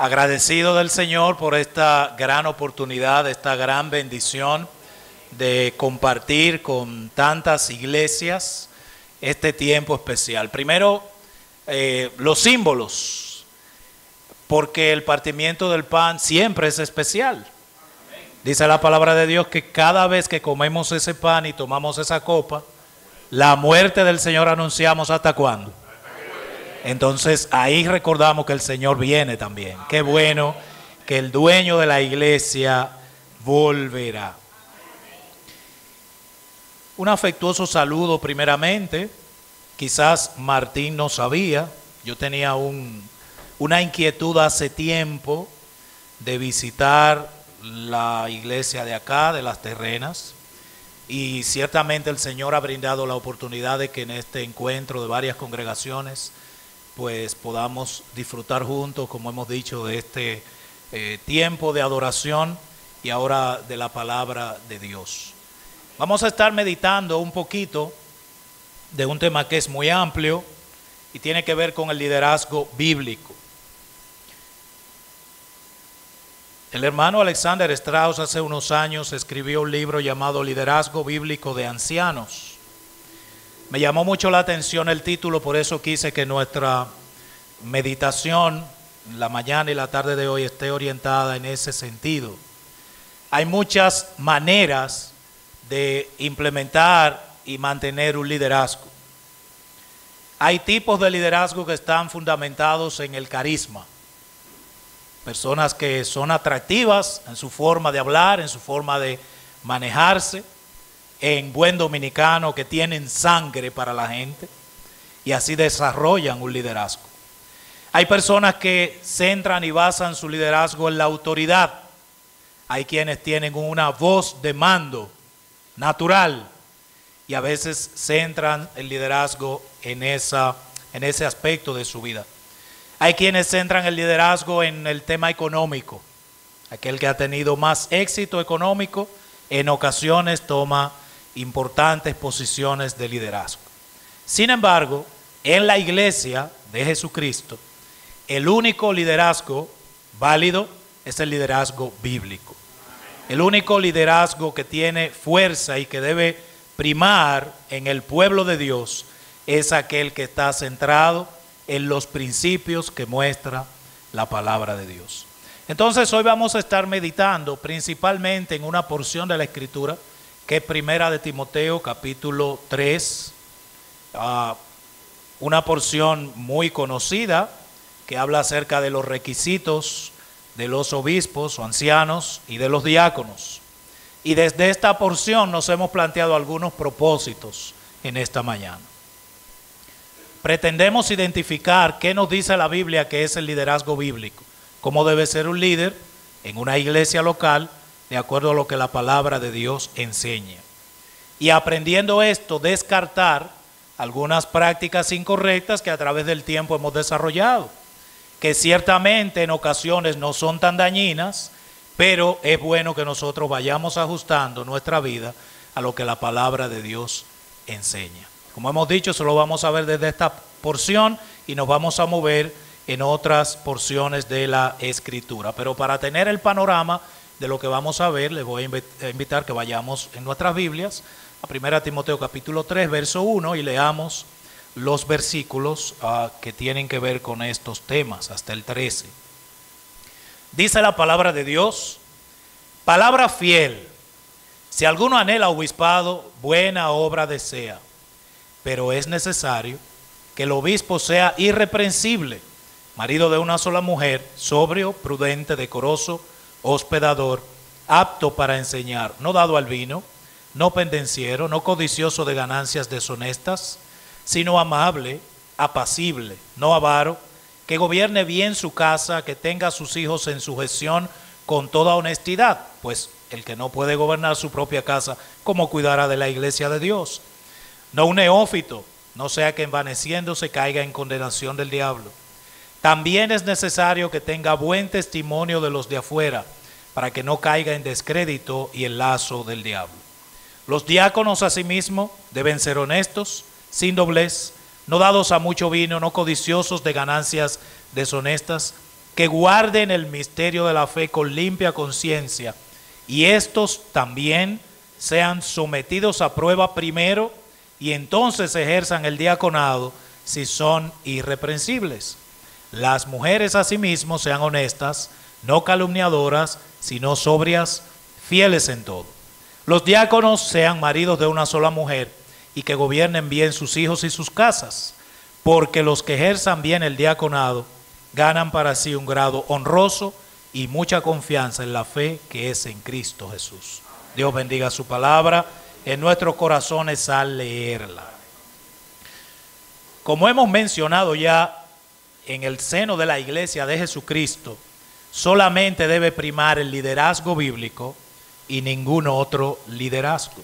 Agradecido del Señor por esta gran oportunidad, esta gran bendición de compartir con tantas iglesias este tiempo especial. Primero, los símbolos, porque el partimiento del pan siempre es especial. Dice la palabra de Dios que cada vez que comemos ese pan y tomamos esa copa, la muerte del Señor anunciamos ¿hasta cuándo? Entonces ahí recordamos que el Señor viene también. Qué bueno que el dueño de la iglesia volverá. Un afectuoso saludo primeramente. Quizás Martín no sabía, yo tenía una inquietud hace tiempo de visitar la iglesia de acá, de las Terrenas, y ciertamente el Señor ha brindado la oportunidad de que en este encuentro de varias congregaciones pues podamos disfrutar juntos, como hemos dicho, de este tiempo de adoración y ahora de la palabra de Dios. Vamos a estar meditando un poquito de un tema que es muy amplio y tiene que ver con el liderazgo bíblico. El hermano Alexander Strauss hace unos años escribió un libro llamado Liderazgo Bíblico de Ancianos. Me llamó mucho la atención el título, por eso quise que nuestra meditación, la mañana y la tarde de hoy, esté orientada en ese sentido. Hay muchas maneras de implementar y mantener un liderazgo. Hay tipos de liderazgo que están fundamentados en el carisma. Personas que son atractivas en su forma de hablar, en su forma de manejarse, en buen dominicano, que tienen sangre para la gente y así desarrollan un liderazgo. Hay personas que centran y basan su liderazgo en la autoridad. Hay quienes tienen una voz de mando natural y a veces centran el liderazgo en ese aspecto de su vida. Hay quienes centran el liderazgo en el tema económico. Aquel que ha tenido más éxito económico en ocasiones toma importantes posiciones de liderazgo. Sin embargo, en la iglesia de Jesucristo, el único liderazgo válido es el liderazgo bíblico. El único liderazgo que tiene fuerza y que debe primar en el pueblo de Dios es aquel que está centrado en los principios que muestra la palabra de Dios. Entonces hoy vamos a estar meditando principalmente en una porción de la Escritura que es Primera de Timoteo capítulo 3, una porción muy conocida que habla acerca de los requisitos de los obispos o ancianos y de los diáconos. Y desde esta porción nos hemos planteado algunos propósitos en esta mañana. Pretendemos identificar qué nos dice la Biblia que es el liderazgo bíblico, cómo debe ser un líder en una iglesia local de acuerdo a lo que la palabra de Dios enseña. Y aprendiendo esto, descartar algunas prácticas incorrectas que a través del tiempo hemos desarrollado, que ciertamente en ocasiones no son tan dañinas, pero es bueno que nosotros vayamos ajustando nuestra vida a lo que la palabra de Dios enseña. Como hemos dicho, eso lo vamos a ver desde esta porción y nos vamos a mover en otras porciones de la Escritura. Pero para tener el panorama de lo que vamos a ver, les voy a invitar que vayamos en nuestras Biblias a 1 Timoteo capítulo 3, verso 1 y leamos los versículos que tienen que ver con estos temas, hasta el 13. Dice la palabra de Dios, palabra fiel, si alguno anhela obispado, buena obra desea, pero es necesario que el obispo sea irreprensible, marido de una sola mujer, sobrio, prudente, decoroso, hospedador, apto para enseñar, no dado al vino, no pendenciero, no codicioso de ganancias deshonestas, sino amable, apacible, no avaro, que gobierne bien su casa, que tenga a sus hijos en sujeción con toda honestidad, pues el que no puede gobernar su propia casa, ¿cómo cuidará de la iglesia de Dios? No un neófito, no sea que envaneciéndose caiga en condenación del diablo. También es necesario que tenga buen testimonio de los de afuera, para que no caiga en descrédito y el lazo del diablo. Los diáconos asimismo deben ser honestos, sin doblez, no dados a mucho vino, no codiciosos de ganancias deshonestas, que guarden el misterio de la fe con limpia conciencia, y estos también sean sometidos a prueba primero, y entonces ejerzan el diaconado si son irreprensibles. Las mujeres asimismo sean honestas, no calumniadoras, sino sobrias, fieles en todo. Los diáconos sean maridos de una sola mujer, y que gobiernen bien sus hijos y sus casas, porque los que ejerzan bien el diaconado ganan para sí un grado honroso y mucha confianza en la fe que es en Cristo Jesús. Dios bendiga su palabra en nuestros corazones al leerla. Como hemos mencionado ya, en el seno de la iglesia de Jesucristo solamente debe primar el liderazgo bíblico y ningún otro liderazgo.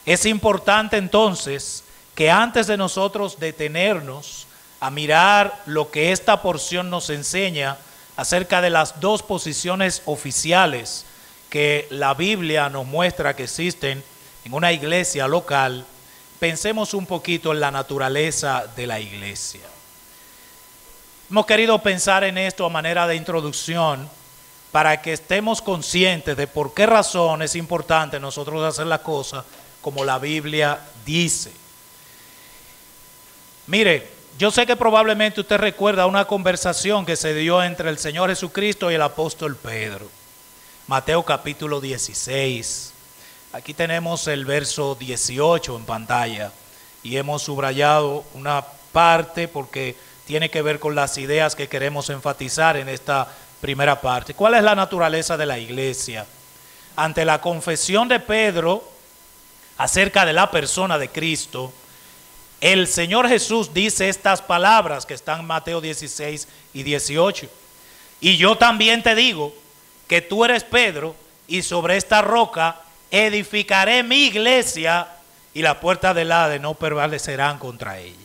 Es importante entonces que antes de nosotros detenernos a mirar lo que esta porción nos enseña acerca de las dos posiciones oficiales que la Biblia nos muestra que existen en una iglesia local, pensemos un poquito en la naturaleza de la iglesia. Hemos querido pensar en esto a manera de introducción para que estemos conscientes de por qué razón es importante nosotros hacer las cosas como la Biblia dice. Mire, yo sé que probablemente usted recuerda una conversación que se dio entre el Señor Jesucristo y el apóstol Pedro. Mateo capítulo 16. Aquí tenemos el verso 18 en pantalla y hemos subrayado una parte porque tiene que ver con las ideas que queremos enfatizar en esta primera parte. ¿Cuál es la naturaleza de la iglesia? Ante la confesión de Pedro acerca de la persona de Cristo, el Señor Jesús dice estas palabras que están en Mateo 16 y 18. Y yo también te digo que tú eres Pedro, y sobre esta roca edificaré mi iglesia, y las puertas del Hades no prevalecerán contra ella.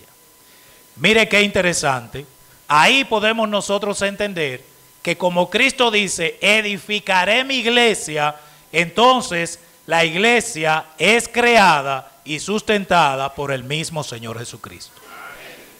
Mire qué interesante. Ahí podemos nosotros entender que como Cristo dice, edificaré mi iglesia, entonces la iglesia es creada y sustentada por el mismo Señor Jesucristo.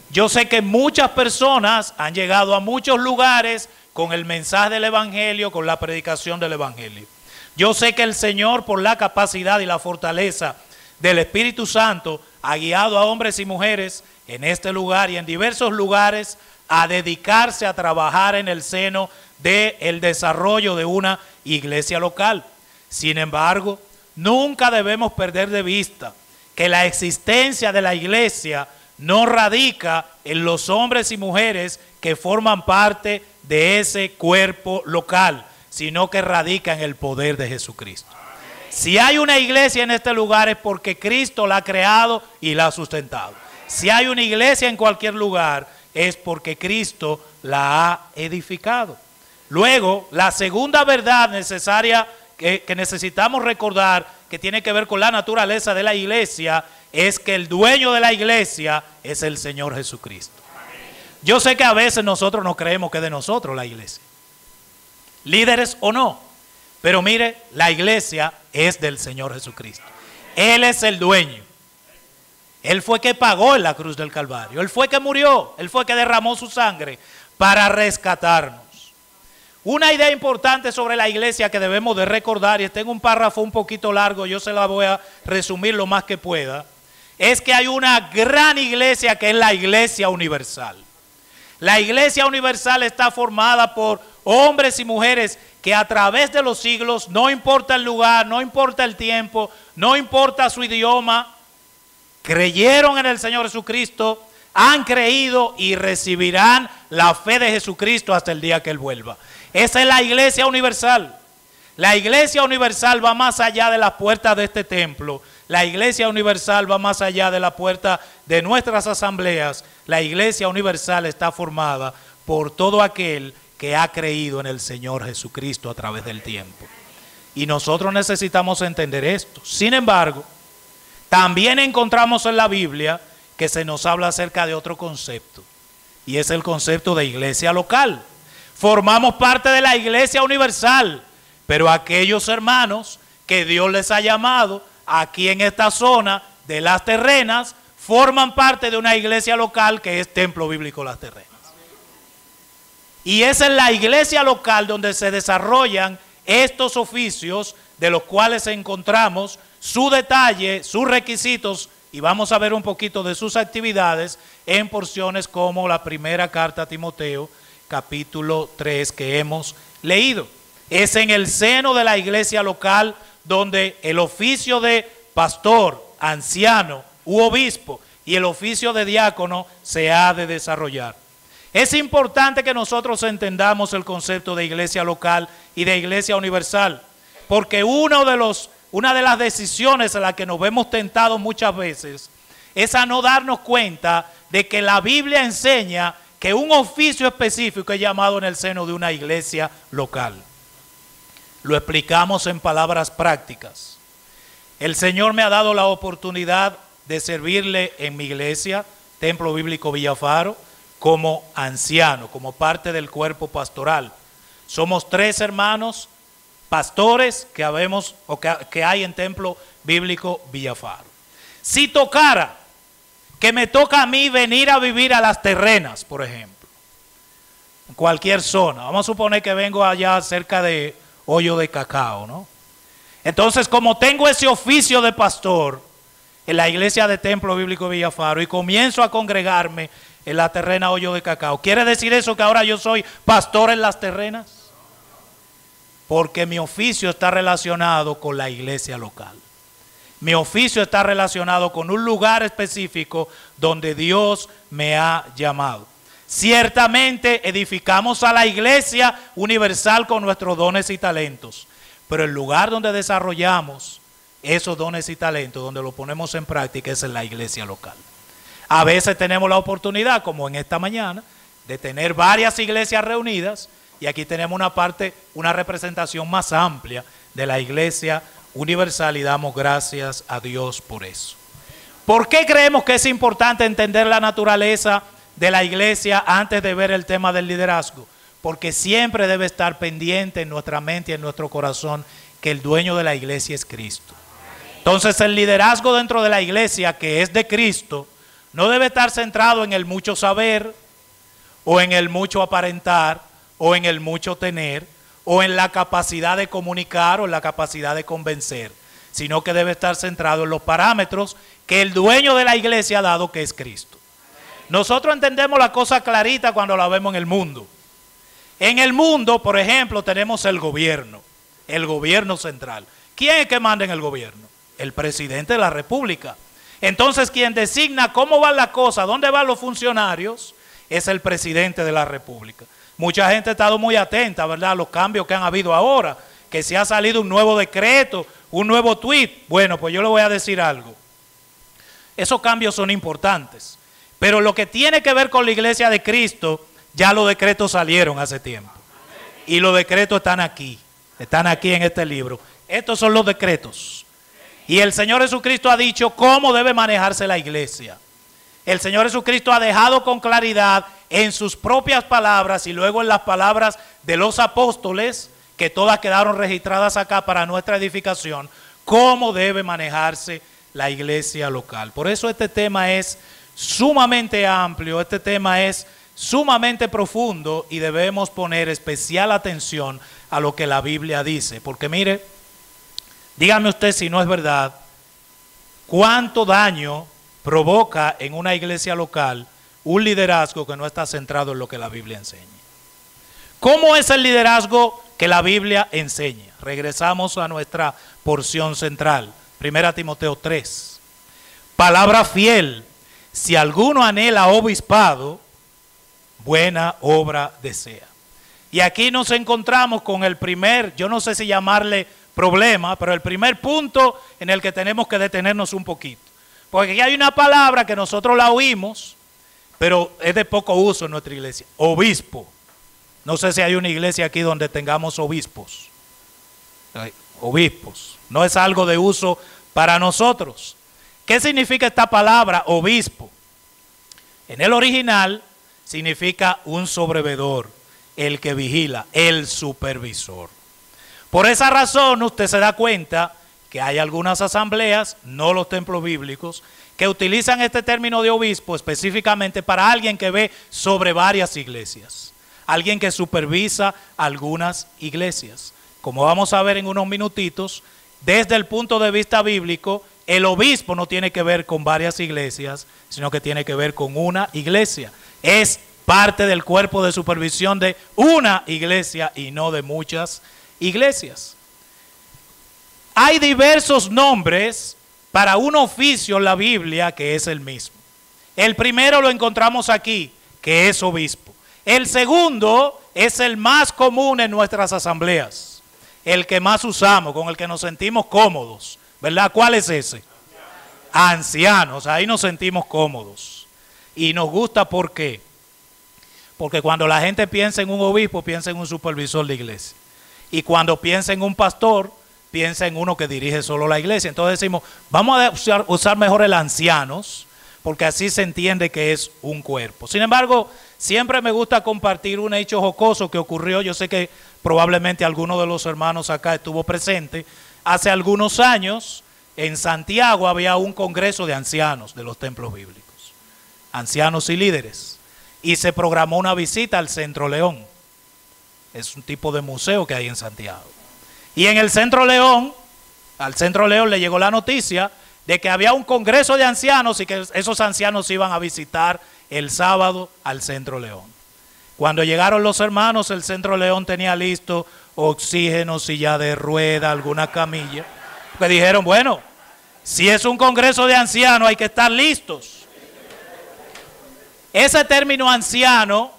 Yo sé que muchas personas han llegado a muchos lugares con el mensaje del Evangelio, con la predicación del Evangelio. Yo sé que el Señor, por la capacidad y la fortaleza del Espíritu Santo, ha guiado a hombres y mujeres en este lugar y en diversos lugares a dedicarse a trabajar en el seno del desarrollo de una iglesia local. Sin embargo, nunca debemos perder de vista que la existencia de la iglesia no radica en los hombres y mujeres que forman parte de ese cuerpo local, sino que radica en el poder de Jesucristo. Si hay una iglesia en este lugar es porque Cristo la ha creado y la ha sustentado. Si hay una iglesia en cualquier lugar es porque Cristo la ha edificado. Luego, la segunda verdad necesaria que necesitamos recordar, que tiene que ver con la naturaleza de la iglesia, es que el dueño de la iglesia es el Señor Jesucristo. Yo sé que a veces nosotros no creemos que es de nosotros la iglesia, líderes o no, pero mire, la iglesia es del Señor Jesucristo. Él es el dueño. Él fue que pagó en la cruz del Calvario. Él fue que murió. Él fue que derramó su sangre para rescatarnos. Una idea importante sobre la iglesia que debemos de recordar, y tengo un párrafo un poquito largo, yo se la voy a resumir lo más que pueda, es que hay una gran iglesia que es la iglesia universal. La iglesia universal está formada por hombres y mujeres que a través de los siglos, no importa el lugar, no importa el tiempo, no importa su idioma, creyeron en el Señor Jesucristo, han creído y recibirán la fe de Jesucristo hasta el día que Él vuelva. Esa es la iglesia universal. La iglesia universal va más allá de las puertas de este templo. La iglesia universal va más allá de la puerta de nuestras asambleas. La iglesia universal está formada por todo aquel que ha creído en el Señor Jesucristo a través del tiempo. Y nosotros necesitamos entender esto. Sin embargo, también encontramos en la Biblia que se nos habla acerca de otro concepto, y es el concepto de iglesia local. Formamos parte de la iglesia universal, pero aquellos hermanos que Dios les ha llamado aquí en esta zona de Las Terrenas forman parte de una iglesia local que es Templo Bíblico Las Terrenas. Y es en la iglesia local donde se desarrollan estos oficios, de los cuales encontramos su detalle, sus requisitos, y vamos a ver un poquito de sus actividades en porciones como la primera carta a Timoteo, capítulo 3, que hemos leído. Es en el seno de la iglesia local donde el oficio de pastor, anciano u obispo y el oficio de diácono se ha de desarrollar. Es importante que nosotros entendamos el concepto de iglesia local y de iglesia universal, porque una de las decisiones a las que nos vemos tentados muchas veces es a no darnos cuenta de que la Biblia enseña que un oficio específico es llamado en el seno de una iglesia local. Lo explicamos en palabras prácticas. El Señor me ha dado la oportunidad de servirle en mi iglesia, Templo Bíblico Villafaro, como anciano, como parte del cuerpo pastoral. Somos 3 hermanos pastores que hay en Templo Bíblico Villafaro. Si tocara que me toca a mí venir a vivir a Las Terrenas, por ejemplo, en cualquier zona, vamos a suponer que vengo allá cerca de Hoyo de Cacao, ¿no? Entonces, como tengo ese oficio de pastor en la iglesia de Templo Bíblico Villafaro y comienzo a congregarme en la terrena Hoyo de Cacao, ¿quiere decir eso que ahora yo soy pastor en Las Terrenas? Porque mi oficio está relacionado con la iglesia local. Mi oficio está relacionado con un lugar específico donde Dios me ha llamado. Ciertamente edificamos a la iglesia universal con nuestros dones y talentos, pero el lugar donde desarrollamos esos dones y talentos, donde lo ponemos en práctica, es en la iglesia local. A veces tenemos la oportunidad, como en esta mañana, de tener varias iglesias reunidas, y aquí tenemos una representación más amplia de la iglesia universal, y damos gracias a Dios por eso. ¿Por qué creemos que es importante entender la naturaleza de la iglesia antes de ver el tema del liderazgo? Porque siempre debe estar pendiente en nuestra mente y en nuestro corazón que el dueño de la iglesia es Cristo. Entonces el liderazgo dentro de la iglesia, que es de Cristo, no debe estar centrado en el mucho saber, o en el mucho aparentar, o en el mucho tener, o en la capacidad de comunicar, o en la capacidad de convencer, sino que debe estar centrado en los parámetros que el dueño de la iglesia ha dado, que es Cristo. Nosotros entendemos la cosa clarita cuando la vemos en el mundo. En el mundo, por ejemplo, tenemos el gobierno central. ¿Quién es que manda en el gobierno? El presidente de la República. Entonces, quien designa cómo van las cosas, dónde van los funcionarios, es el presidente de la República. Mucha gente ha estado muy atenta, ¿verdad?, a los cambios que han habido ahora, que se ha salido un nuevo decreto, un nuevo tuit. Bueno, pues yo le voy a decir algo. Esos cambios son importantes, pero lo que tiene que ver con la iglesia de Cristo, ya los decretos salieron hace tiempo. Y los decretos están aquí en este libro. Estos son los decretos. Y el Señor Jesucristo ha dicho cómo debe manejarse la iglesia. El Señor Jesucristo ha dejado con claridad en sus propias palabras y luego en las palabras de los apóstoles, que todas quedaron registradas acá para nuestra edificación, cómo debe manejarse la iglesia local. Por eso este tema es sumamente amplio, este tema es sumamente profundo y debemos poner especial atención a lo que la Biblia dice. Porque mire, dígame usted si no es verdad, cuánto daño provoca en una iglesia local un liderazgo que no está centrado en lo que la Biblia enseña. ¿Cómo es el liderazgo que la Biblia enseña? Regresamos a nuestra porción central, 1 Timoteo 3. Palabra fiel, si alguno anhela obispado, buena obra desea. Y aquí nos encontramos con el primer, yo no sé si llamarle problema, pero el primer punto en el que tenemos que detenernos un poquito. Porque aquí hay una palabra que nosotros la oímos, pero es de poco uso en nuestra iglesia. Obispo. No sé si hay una iglesia aquí donde tengamos obispos. Obispos. No es algo de uso para nosotros. ¿Qué significa esta palabra, obispo? En el original significa un sobrevedor, el que vigila, el supervisor. Por esa razón usted se da cuenta que hay algunas asambleas, no los templos bíblicos, que utilizan este término de obispo específicamente para alguien que ve sobre varias iglesias. alguien que supervisa algunas iglesias. Como vamos a ver en unos minutitos, desde el punto de vista bíblico, el obispo no tiene que ver con varias iglesias, sino que tiene que ver con una iglesia. Es parte del cuerpo de supervisión de una iglesia y no de muchas iglesias. Hay diversos nombres para un oficio en la Biblia que es el mismo. El primero lo encontramos aquí, que es obispo. El segundo es el más común en nuestras asambleas, el que más usamos, con el que nos sentimos cómodos, ¿verdad? ¿Cuál es ese? Ancianos, ahí nos sentimos cómodos. Y nos gusta, ¿por qué? Porque cuando la gente piensa en un obispo, piensa en un supervisor de iglesia. Y cuando piensa en un pastor, piensa en uno que dirige solo la iglesia. Entonces decimos, vamos a usar mejor el ancianos, porque así se entiende que es un cuerpo. Sin embargo, siempre me gusta compartir un hecho jocoso que ocurrió. Yo sé que probablemente alguno de los hermanos acá estuvo presente. Hace algunos años, en Santiago había un congreso de ancianos de los templos bíblicos, ancianos y líderes, y se programó una visita al Centro León. Es un tipo de museo que hay en Santiago. Y en el Centro León, al Centro León le llegó la noticia de que había un congreso de ancianos y que esos ancianos iban a visitar el sábado al Centro León. Cuando llegaron los hermanos, el Centro León tenía listo oxígeno, silla de rueda, alguna camilla. Porque dijeron, bueno, si es un congreso de ancianos hay que estar listos. Ese término anciano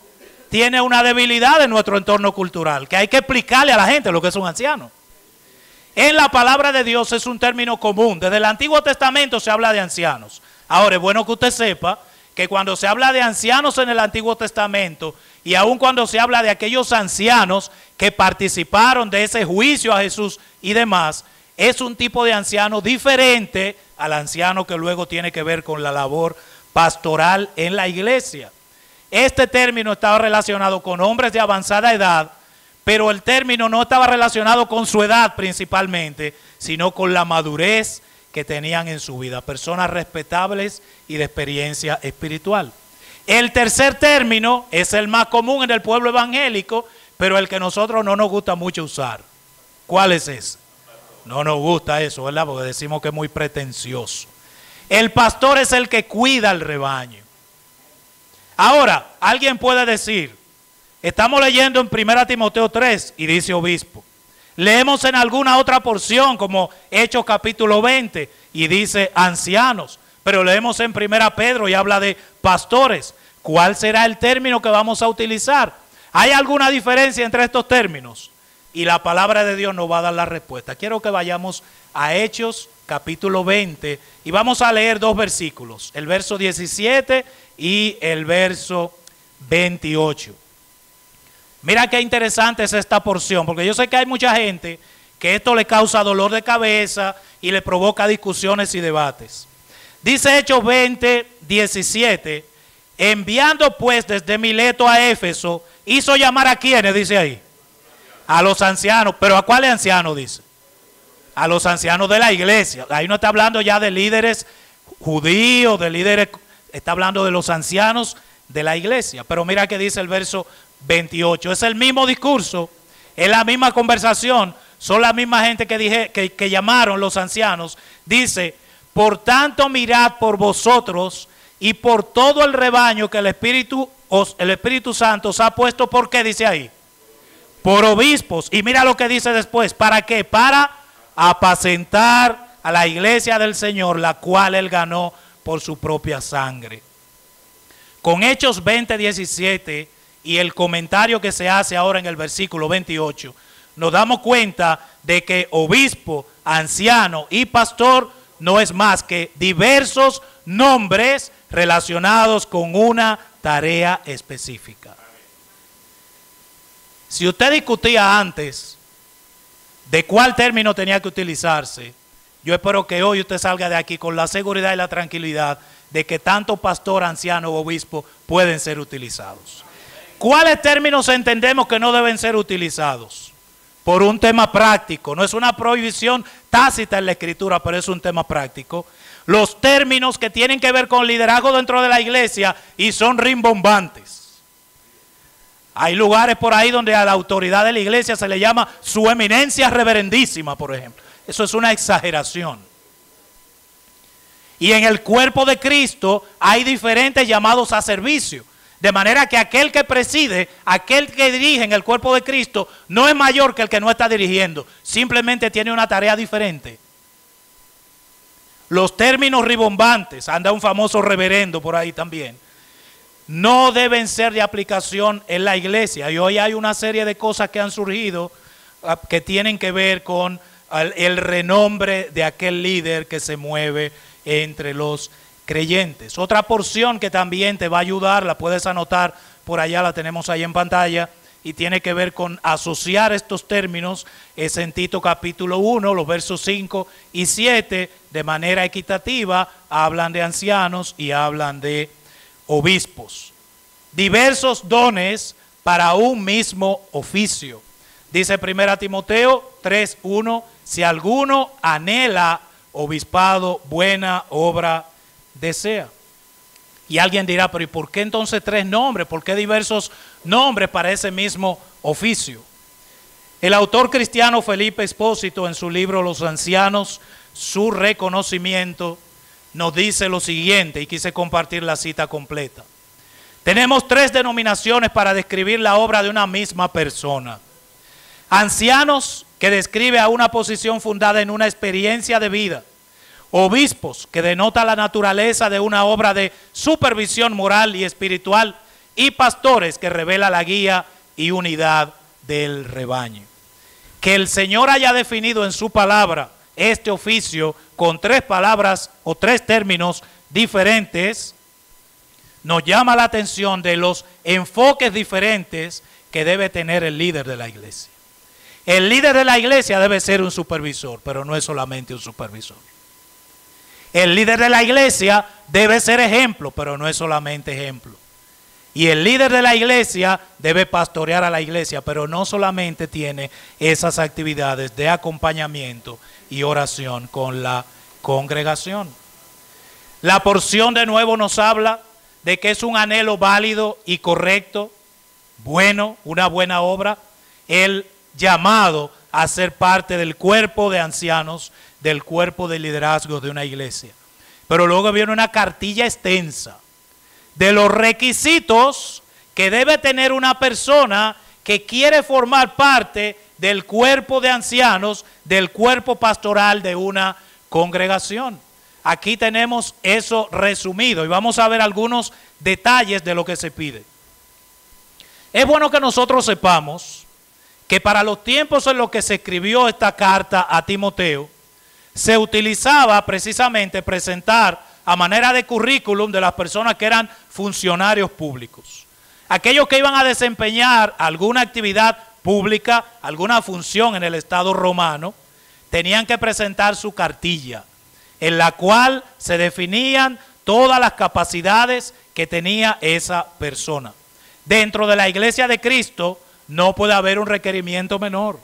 tiene una debilidad en nuestro entorno cultural, que hay que explicarle a la gente lo que es un anciano. En la palabra de Dios es un término común. Desde el Antiguo Testamento se habla de ancianos. Ahora, es bueno que usted sepa que cuando se habla de ancianos en el Antiguo Testamento, y aun cuando se habla de aquellos ancianos que participaron de ese juicio a Jesús y demás, es un tipo de anciano diferente al anciano que luego tiene que ver con la labor pastoral en la iglesia. Este término estaba relacionado con hombres de avanzada edad, pero el término no estaba relacionado con su edad principalmente, sino con la madurez que tenían en su vida, personas respetables y de experiencia espiritual. El tercer término es el más común en el pueblo evangélico, pero el que a nosotros no nos gusta mucho usar. ¿Cuál es ese? No nos gusta eso, ¿verdad? Porque decimos que es muy pretencioso. El pastor es el que cuida el rebaño. Ahora, alguien puede decir, estamos leyendo en 1 Timoteo 3 y dice obispo. Leemos en alguna otra porción como Hechos capítulo 20 y dice ancianos. Pero leemos en 1 Pedro y habla de pastores. ¿Cuál será el término que vamos a utilizar? ¿Hay alguna diferencia entre estos términos? Y la palabra de Dios nos va a dar la respuesta. Quiero que vayamos a Hechos capítulo 20 y vamos a leer dos versículos. El verso 17 y el verso 28. Mira qué interesante es esta porción, porque yo sé que hay mucha gente que esto le causa dolor de cabeza y le provoca discusiones y debates. Dice Hechos 20, 17, enviando pues desde Mileto a Éfeso, hizo llamar a quienes, dice ahí, a los ancianos. ¿Pero a cuáles ancianos dice? A los ancianos de la iglesia. Ahí no está hablando ya de líderes judíos, de líderes, está hablando de los ancianos de la iglesia. Pero mira que dice el verso 28, es el mismo discurso, es la misma conversación, son la misma gente que llamaron los ancianos. Dice, por tanto mirad por vosotros y por todo el rebaño que el Espíritu Santo os ha puesto. ¿Por qué dice ahí? Por obispos. Y mira lo que dice después, ¿para qué? Para apacentar a la iglesia del Señor, la cual él ganó por su propia sangre. Con Hechos 20, 17 y el comentario que se hace ahora en el versículo 28, nos damos cuenta de que obispo, anciano y pastor no es más que diversos nombres relacionados con una tarea específica. Si usted discutía antes de cuál término tenía que utilizarse, yo espero que hoy usted salga de aquí con la seguridad y la tranquilidad de que tanto pastor, anciano o obispo pueden ser utilizados. ¿Cuáles términos entendemos que no deben ser utilizados? Por un tema práctico, no es una prohibición tácita en la Escritura, pero es un tema práctico. Los términos que tienen que ver con liderazgo dentro de la iglesia y son rimbombantes. Hay lugares por ahí donde a la autoridad de la iglesia se le llama su eminencia reverendísima, por ejemplo. Eso es una exageración. Y en el cuerpo de Cristo hay diferentes llamados a servicio. De manera que aquel que preside, aquel que dirige en el cuerpo de Cristo, no es mayor que el que no está dirigiendo. Simplemente tiene una tarea diferente. Los términos ribombantes, anda un famoso reverendo por ahí también, no deben ser de aplicación en la iglesia. Y hoy hay una serie de cosas que han surgido que tienen que ver con el renombre de aquel líder que se mueve entre los creyentes. Otra porción que también te va a ayudar, la puedes anotar por allá, la tenemos ahí en pantalla, y tiene que ver con asociar estos términos, es en Tito capítulo 1, los versos 5 y 7, de manera equitativa, hablan de ancianos y hablan de obispos. Diversos dones para un mismo oficio. Dice 1 Timoteo 3:1, si alguno anhela obispado, buena obra desea. Y alguien dirá, pero ¿y por qué entonces 3 nombres? ¿Por qué diversos nombres para ese mismo oficio? El autor cristiano Felipe Espósito, en su libro Los ancianos, su reconocimiento, nos dice lo siguiente, y quise compartir la cita completa. Tenemos 3 denominaciones para describir la obra de una misma persona. Ancianos, que describe a una posición fundada en una experiencia de vida. Obispos, que denota la naturaleza de una obra de supervisión moral y espiritual. Y pastores, que revela la guía y unidad del rebaño. Que el Señor haya definido en su palabra este oficio con 3 palabras o 3 términos diferentes, nos llama la atención de los enfoques diferentes que debe tener el líder de la iglesia. El líder de la iglesia debe ser un supervisor, pero no es solamente un supervisor. El líder de la iglesia debe ser ejemplo, pero no es solamente ejemplo. Y el líder de la iglesia debe pastorear a la iglesia, pero no solamente tiene esas actividades de acompañamiento y oración con la congregación. La porción de nuevo nos habla de que es un anhelo válido y correcto, bueno, una buena obra, el llamado a ser parte del cuerpo de ancianos, del cuerpo de liderazgo de una iglesia. Pero luego viene una cartilla extensa de los requisitos que debe tener una persona que quiere formar parte del cuerpo de ancianos, del cuerpo pastoral de una congregación. Aquí tenemos eso resumido y vamos a ver algunos detalles de lo que se pide. Es bueno que nosotros sepamos que para los tiempos en los que se escribió esta carta a Timoteo, se utilizaba precisamente presentar a manera de currículum de las personas que eran funcionarios públicos. Aquellos que iban a desempeñar alguna actividad pública, alguna función en el Estado romano, tenían que presentar su cartilla, en la cual se definían todas las capacidades que tenía esa persona. Dentro de la iglesia de Cristo no puede haber un requerimiento menor.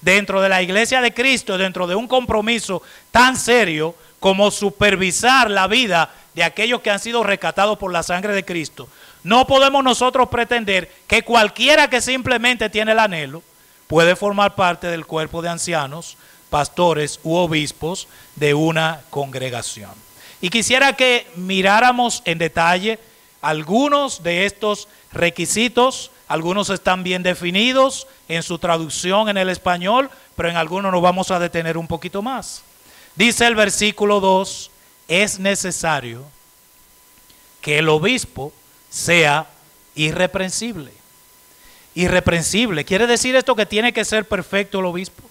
Dentro de la iglesia de Cristo, dentro de un compromiso tan serio como supervisar la vida de aquellos que han sido rescatados por la sangre de Cristo, no podemos nosotros pretender que cualquiera que simplemente tiene el anhelo puede formar parte del cuerpo de ancianos, pastores u obispos de una congregación. Y quisiera que miráramos en detalle algunos de estos requisitos. Algunos están bien definidos en su traducción en el español, pero en algunos nos vamos a detener un poquito más. Dice el versículo 2, es necesario que el obispo sea irreprensible. Irreprensible, quiere decir esto que tiene que ser perfecto el obispo.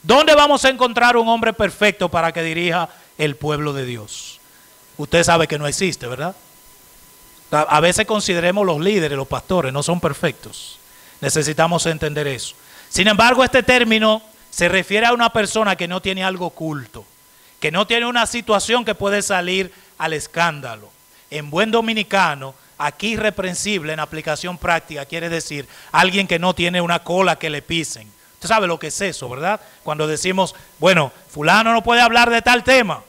¿Dónde vamos a encontrar un hombre perfecto para que dirija el pueblo de Dios? Usted sabe que no existe, ¿verdad? A veces consideremos los líderes, los pastores, no son perfectos. Necesitamos entender eso. Sin embargo, este término se refiere a una persona que no tiene algo oculto, que no tiene una situación que puede salir al escándalo. En buen dominicano, aquí irreprensible en aplicación práctica quiere decir alguien que no tiene una cola que le pisen. Usted sabe lo que es eso, ¿verdad? Cuando decimos, bueno, fulano no puede hablar de tal tema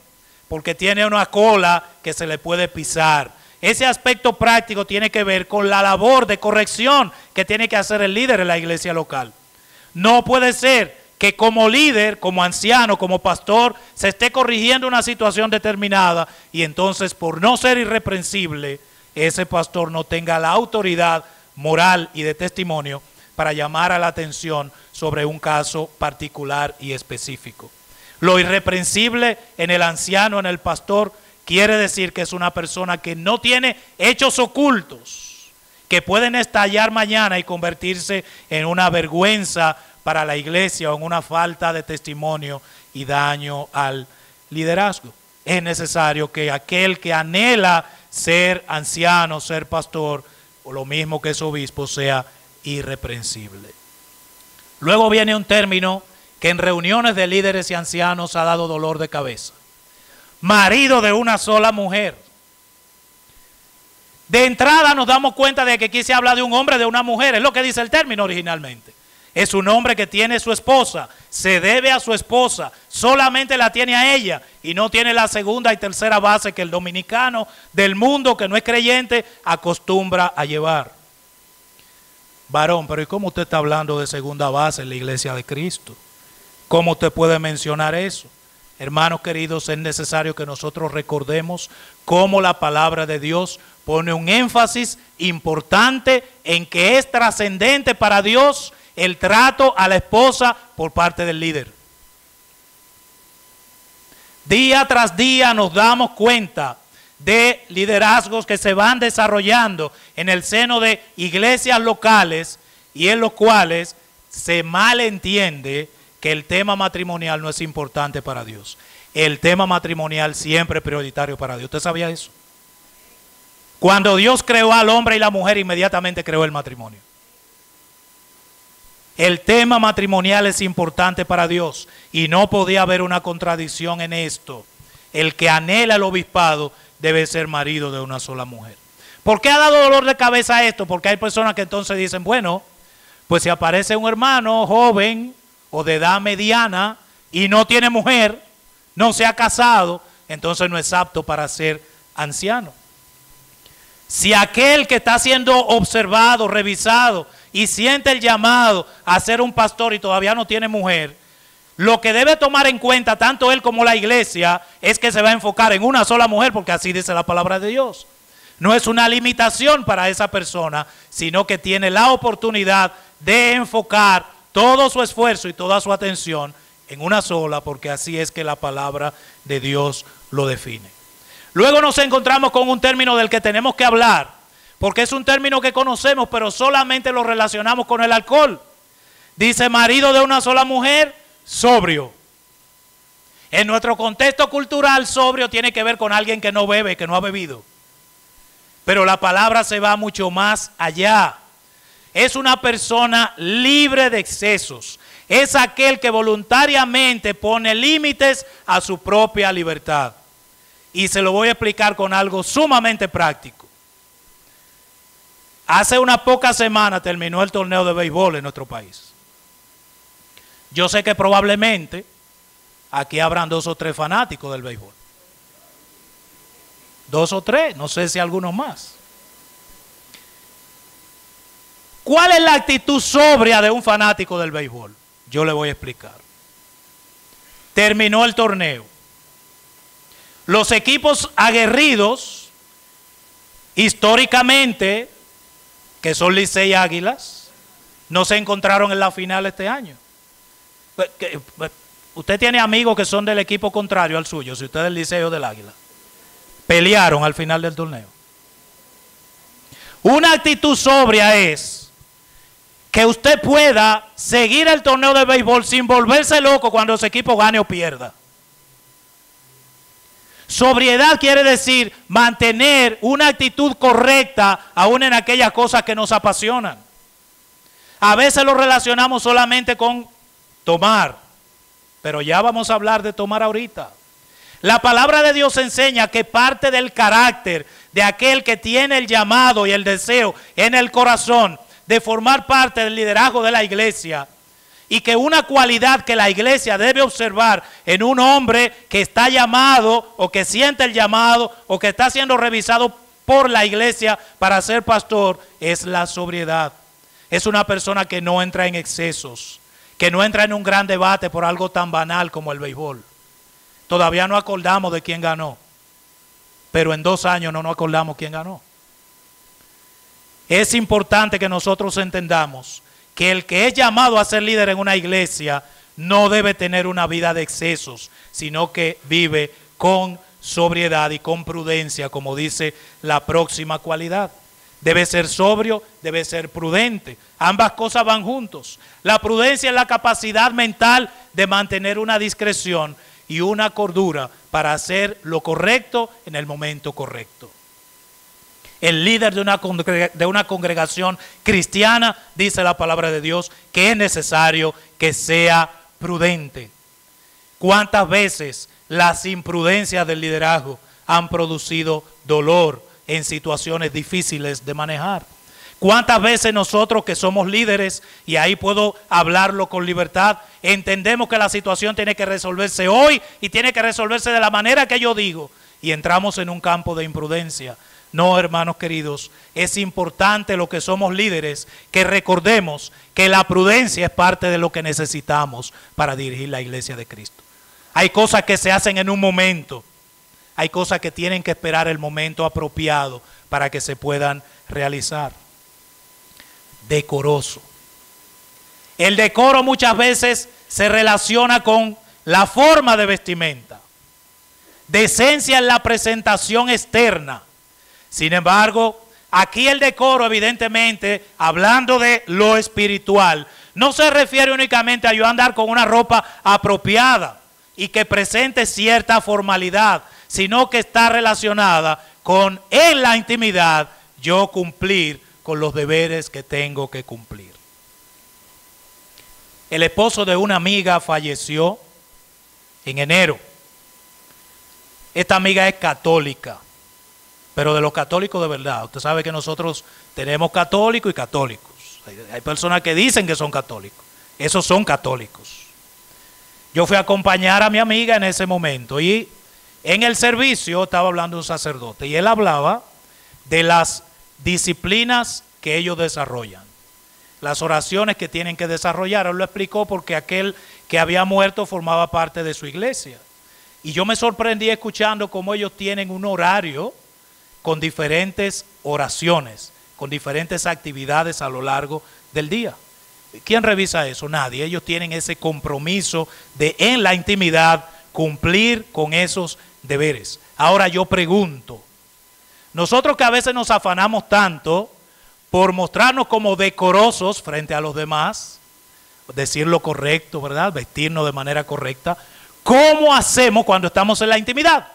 porque tiene una cola que se le puede pisar. ese aspecto práctico tiene que ver con la labor de corrección que tiene que hacer el líder en la iglesia local. No puede ser que como líder, como anciano, como pastor, se esté corrigiendo una situación determinada y entonces por no ser irreprensible, ese pastor no tenga la autoridad moral y de testimonio para llamar a la atención sobre un caso particular y específico. Lo irreprensible en el anciano, en el pastor, quiere decir que es una persona que no tiene hechos ocultos, que pueden estallar mañana y convertirse en una vergüenza para la iglesia o en una falta de testimonio y daño al liderazgo. Es necesario que aquel que anhela ser anciano, ser pastor, o lo mismo que es obispo, sea irreprensible. Luego viene un término que en reuniones de líderes y ancianos ha dado dolor de cabeza. Marido de una sola mujer. De entrada nos damos cuenta de que aquí se habla de un hombre, de una mujer, es lo que dice el término originalmente. Es un hombre que tiene su esposa, se debe a su esposa, solamente la tiene a ella y no tiene la segunda y tercera base que el dominicano del mundo que no es creyente acostumbra a llevar. Varón, pero ¿y cómo usted está hablando de segunda base en la iglesia de Cristo? ¿Cómo usted puede mencionar eso? Hermanos queridos, es necesario que nosotros recordemos cómo la palabra de Dios pone un énfasis importante en que es trascendente para Dios el trato a la esposa por parte del líder. Día tras día nos damos cuenta de liderazgos que se van desarrollando en el seno de iglesias locales y en los cuales se malentiende que el tema matrimonial no es importante para Dios. El tema matrimonial siempre es prioritario para Dios. ¿Usted sabía eso? Cuando Dios creó al hombre y la mujer, inmediatamente creó el matrimonio. El tema matrimonial es importante para Dios y no podía haber una contradicción en esto. El que anhela el obispado debe ser marido de una sola mujer. ¿Por qué ha dado dolor de cabeza esto? Porque hay personas que entonces dicen, bueno, pues si aparece un hermano joven o de edad mediana y no tiene mujer, no se ha casado, entonces no es apto para ser anciano. Si aquel que está siendo observado, revisado y siente el llamado a ser un pastor y todavía no tiene mujer, lo que debe tomar en cuenta tanto él como la iglesia es que se va a enfocar en una sola mujer, porque así dice la palabra de Dios. No es una limitación para esa persona, sino que tiene la oportunidad de enfocar todo su esfuerzo y toda su atención en una sola, porque así es que la palabra de Dios lo define. Luego nos encontramos con un término del que tenemos que hablar, porque es un término que conocemos, pero solamente lo relacionamos con el alcohol. Dice marido de una sola mujer, sobrio. En nuestro contexto cultural, sobrio tiene que ver con alguien que no bebe, que no ha bebido. Pero la palabra se va mucho más allá. Es una persona libre de excesos. Es aquel que voluntariamente pone límites a su propia libertad. Y se lo voy a explicar con algo sumamente práctico. Hace unas pocas semanas terminó el torneo de béisbol en nuestro país. Yo sé que probablemente aquí habrán 2 o 3 fanáticos del béisbol. 2 o 3, no sé si algunos más. ¿Cuál es la actitud sobria de un fanático del béisbol? Yo le voy a explicar. Terminó el torneo. Los equipos aguerridos, históricamente, que son Licey y Águilas, no se encontraron en la final este año. Usted tiene amigos que son del equipo contrario al suyo, si usted es del Licey o del Águila. Pelearon al final del torneo. Una actitud sobria es que usted pueda seguir el torneo de béisbol sin volverse loco cuando su equipo gane o pierda. Sobriedad quiere decir mantener una actitud correcta aún en aquellas cosas que nos apasionan. A veces lo relacionamos solamente con tomar, pero ya vamos a hablar de tomar ahorita. La palabra de Dios enseña que parte del carácter de aquel que tiene el llamado y el deseo en el corazón de formar parte del liderazgo de la iglesia, y que una cualidad que la iglesia debe observar en un hombre que está llamado o que siente el llamado o que está siendo revisado por la iglesia para ser pastor es la sobriedad. Es una persona que no entra en excesos, que no entra en un gran debate por algo tan banal como el béisbol. Todavía no acordamos de quién ganó, pero en 2 años no nos acordamos quién ganó. Es importante que nosotros entendamos que el que es llamado a ser líder en una iglesia no debe tener una vida de excesos, sino que vive con sobriedad y con prudencia, como dice la próxima cualidad. Debe ser sobrio, debe ser prudente. Ambas cosas van juntos. La prudencia es la capacidad mental de mantener una discreción y una cordura para hacer lo correcto en el momento correcto. El líder de una congregación cristiana, dice la palabra de Dios, que es necesario que sea prudente. ¿Cuántas veces las imprudencias del liderazgo han producido dolor en situaciones difíciles de manejar? ¿Cuántas veces nosotros que somos líderes, y ahí puedo hablarlo con libertad, entendemos que la situación tiene que resolverse hoy y tiene que resolverse de la manera que yo digo, y entramos en un campo de imprudencia? No, hermanos queridos, es importante lo que somos líderes, que recordemos que la prudencia es parte de lo que necesitamos para dirigir la iglesia de Cristo. Hay cosas que se hacen en un momento, hay cosas que tienen que esperar el momento apropiado para que se puedan realizar. Decoroso. El decoro muchas veces se relaciona con la forma de vestimenta. Decencia en la presentación externa. Sin embargo, aquí el decoro, evidentemente, hablando de lo espiritual, no se refiere únicamente a yo andar con una ropa apropiada y que presente cierta formalidad, sino que está relacionada con, en la intimidad, yo cumplir con los deberes que tengo que cumplir. El esposo de una amiga falleció en enero. Esta amiga es católica, pero de los católicos de verdad. Usted sabe que nosotros tenemos católicos y católicos. Hay personas que dicen que son católicos. Esos son católicos. Yo fui a acompañar a mi amiga en ese momento y en el servicio estaba hablando un sacerdote y él hablaba de las disciplinas que ellos desarrollan, las oraciones que tienen que desarrollar. Él lo explicó porque aquel que había muerto formaba parte de su iglesia. Y yo me sorprendí escuchando cómo ellos tienen un horario con diferentes oraciones, con diferentes actividades a lo largo del día. ¿Quién revisa eso? Nadie. Ellos tienen ese compromiso de en la intimidad cumplir con esos deberes. Ahora yo pregunto, nosotros que a veces nos afanamos tanto por mostrarnos como decorosos frente a los demás, decir lo correcto, ¿verdad? Vestirnos de manera correcta, ¿cómo hacemos cuando estamos en la intimidad?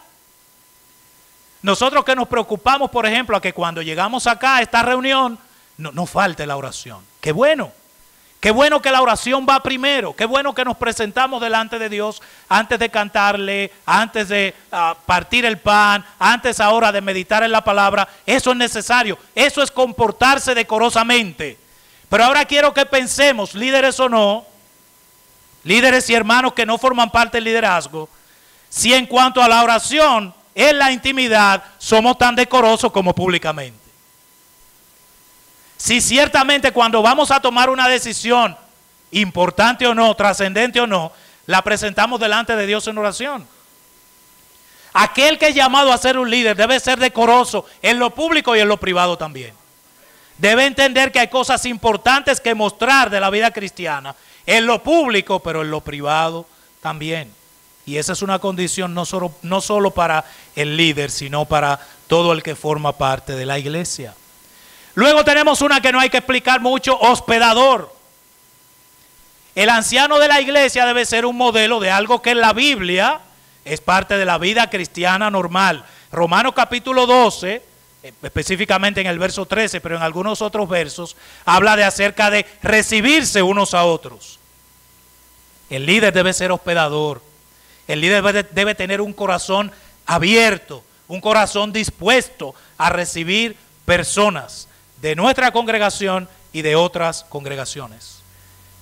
Nosotros que nos preocupamos, por ejemplo, a que cuando llegamos acá a esta reunión, no falte la oración. ¡Qué bueno! Qué bueno que la oración va primero, qué bueno que nos presentamos delante de Dios antes de cantarle, antes de partir el pan, antes ahora de meditar en la palabra. Eso es necesario, eso es comportarse decorosamente. Pero ahora quiero que pensemos, líderes o no, líderes y hermanos que no forman parte del liderazgo, si en cuanto a la oración, en la intimidad, somos tan decorosos como públicamente. Si ciertamente cuando vamos a tomar una decisión, importante o no, trascendente o no, la presentamos delante de Dios en oración. Aquel que es llamado a ser un líder debe ser decoroso en lo público y en lo privado también. Debe entender que hay cosas importantes que mostrar de la vida cristiana, en lo público, pero en lo privado también. Y esa es una condición no solo para el líder, sino para todo el que forma parte de la iglesia. Luego tenemos una que no hay que explicar mucho, hospedador. El anciano de la iglesia debe ser un modelo de algo que en la Biblia es parte de la vida cristiana normal. Romanos capítulo 12, específicamente en el verso 13, pero en algunos otros versos, habla de acerca de recibirse unos a otros. El líder debe ser hospedador. El líder debe tener un corazón abierto, un corazón dispuesto a recibir personas de nuestra congregación y de otras congregaciones.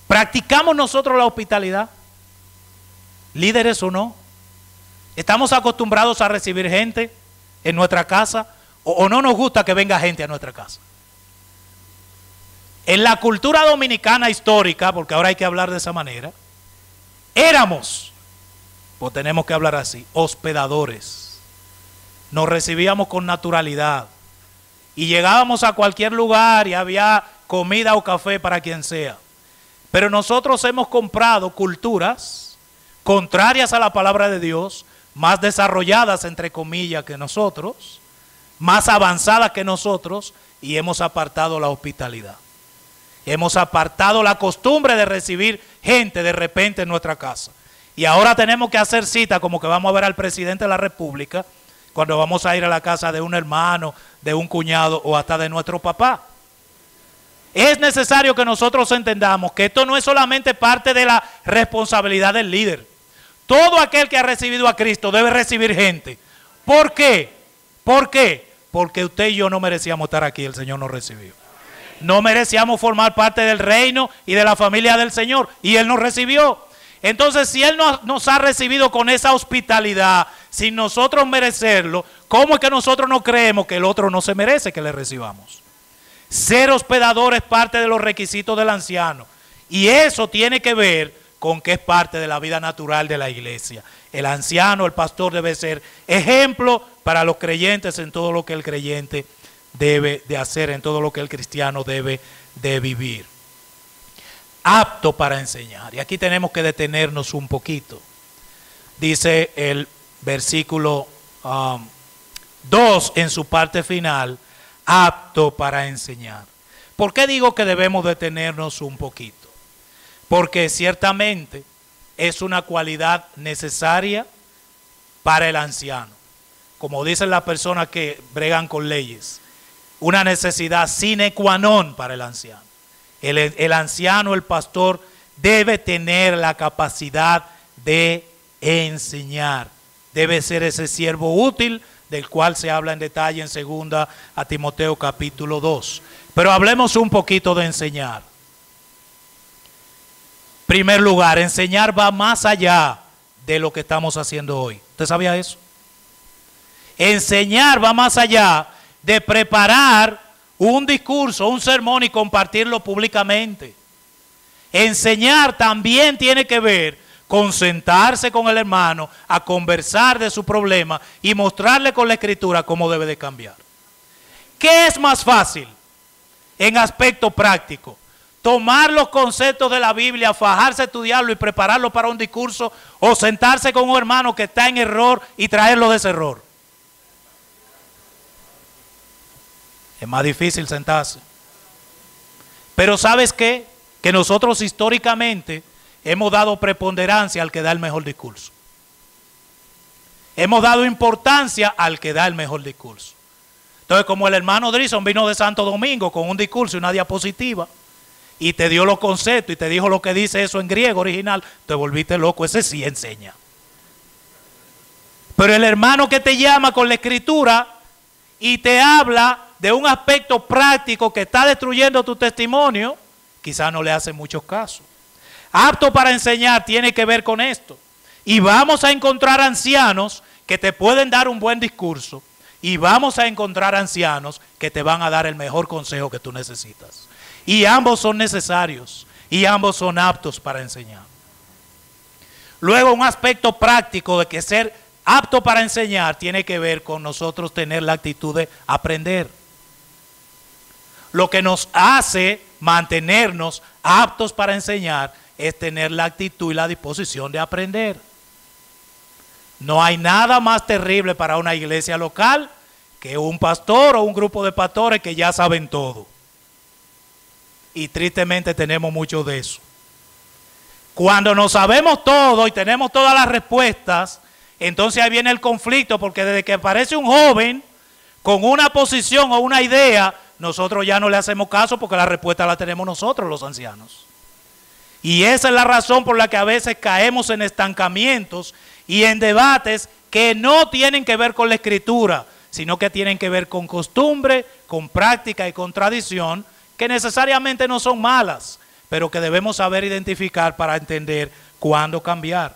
¿Practicamos nosotros la hospitalidad? ¿Líderes o no? ¿Estamos acostumbrados a recibir gente en nuestra casa o no nos gusta que venga gente a nuestra casa. En la cultura dominicana histórica, porque ahora hay que hablar de esa manera, éramos, pues tenemos que hablar así, hospedadores. Nos recibíamos con naturalidad y llegábamos a cualquier lugar y había comida o café para quien sea. Pero nosotros hemos comprado culturas contrarias a la palabra de Dios, más desarrolladas entre comillas que nosotros, más avanzadas que nosotros, y hemos apartado la hospitalidad. Hemos apartado la costumbre de recibir gente de repente en nuestra casa. Y ahora tenemos que hacer cita como que vamos a ver al presidente de la República cuando vamos a ir a la casa de un hermano, de un cuñado o hasta de nuestro papá. Es necesario que nosotros entendamos que esto no es solamente parte de la responsabilidad del líder. Todo aquel que ha recibido a Cristo debe recibir gente. ¿Por qué? ¿Por qué? Porque usted y yo no merecíamos estar aquí, el Señor nos recibió. No merecíamos formar parte del reino y de la familia del Señor, y Él nos recibió. Entonces, si Él nos ha recibido con esa hospitalidad, sin nosotros merecerlo, ¿cómo es que nosotros no creemos que el otro no se merece que le recibamos? Ser hospedador es parte de los requisitos del anciano, y eso tiene que ver con que es parte de la vida natural de la iglesia. El anciano, el pastor, debe ser ejemplo para los creyentes en todo lo que el creyente debe de hacer, en todo lo que el cristiano debe de vivir. Apto para enseñar. Y aquí tenemos que detenernos un poquito. Dice el versículo 2 en su parte final, apto para enseñar. ¿Por qué digo que debemos detenernos un poquito? Porque ciertamente es una cualidad necesaria para el anciano. Como dicen las personas que bregan con leyes, una necesidad sine qua non para el anciano. El anciano, el pastor, debe tener la capacidad de enseñar. Debe ser ese siervo útil del cual se habla en detalle en 2 a Timoteo capítulo 2. Pero hablemos un poquito de enseñar. En primer lugar, enseñar va más allá de lo que estamos haciendo hoy. ¿Usted sabía eso? Enseñar va más allá de preparar un discurso, un sermón y compartirlo públicamente. Enseñar también tiene que ver con sentarse con el hermano a conversar de su problema y mostrarle con la escritura cómo debe de cambiar. ¿Qué es más fácil en aspecto práctico? Tomar los conceptos de la Biblia, fajarse a estudiarlo y prepararlo para un discurso, o sentarse con un hermano que está en error y traerlo de ese error. Es más difícil sentarse. Pero ¿sabes qué? Que nosotros históricamente hemos dado preponderancia al que da el mejor discurso. Hemos dado importancia al que da el mejor discurso. Entonces, como el hermano Drison vino de Santo Domingo con un discurso y una diapositiva, y te dio los conceptos y te dijo lo que dice eso en griego original, te volviste loco. Ese sí enseña. Pero el hermano que te llama con la escritura y te habla de un aspecto práctico que está destruyendo tu testimonio, quizás no le hace mucho caso. Apto para enseñar tiene que ver con esto. Y vamos a encontrar ancianos que te pueden dar un buen discurso, y vamos a encontrar ancianos que te van a dar el mejor consejo que tú necesitas. Y ambos son necesarios, y ambos son aptos para enseñar. Luego, un aspecto práctico de que ser apto para enseñar tiene que ver con nosotros tener la actitud de aprender. Lo que nos hace mantenernos aptos para enseñar es tener la actitud y la disposición de aprender. No hay nada más terrible para una iglesia local que un pastor o un grupo de pastores que ya saben todo. Y tristemente tenemos mucho de eso. Cuando no sabemos todo y tenemos todas las respuestas, entonces ahí viene el conflicto, porque desde que aparece un joven con una posición o una idea, nosotros ya no le hacemos caso porque la respuesta la tenemos nosotros, los ancianos. Y esa es la razón por la que a veces caemos en estancamientos y en debates que no tienen que ver con la escritura, sino que tienen que ver con costumbre, con práctica y con tradición, que necesariamente no son malas, pero que debemos saber identificar para entender cuándo cambiar.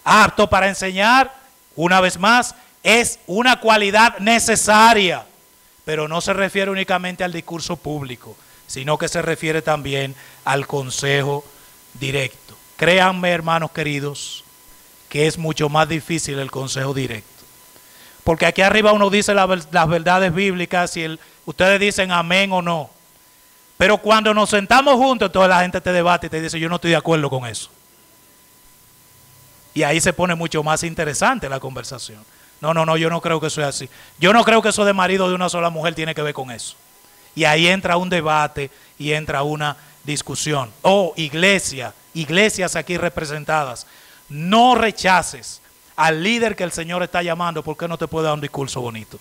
Apto para enseñar, una vez más, es una cualidad necesaria pero no se refiere únicamente al discurso público, sino que se refiere también al consejo directo. Créanme, hermanos queridos, que es mucho más difícil el consejo directo. Porque aquí arriba uno dice las verdades bíblicas y ustedes dicen amén o no. Pero cuando nos sentamos juntos, toda la gente te debate y te dice, yo no estoy de acuerdo con eso. Y ahí se pone mucho más interesante la conversación. No, yo no creo que eso es así. Yo no creo que eso de marido de una sola mujer tiene que ver con eso. Y ahí entra un debate y entra una discusión. Oh, iglesias aquí representadas, no rechaces al líder que el Señor está llamando porque no te puede dar un discurso bonito.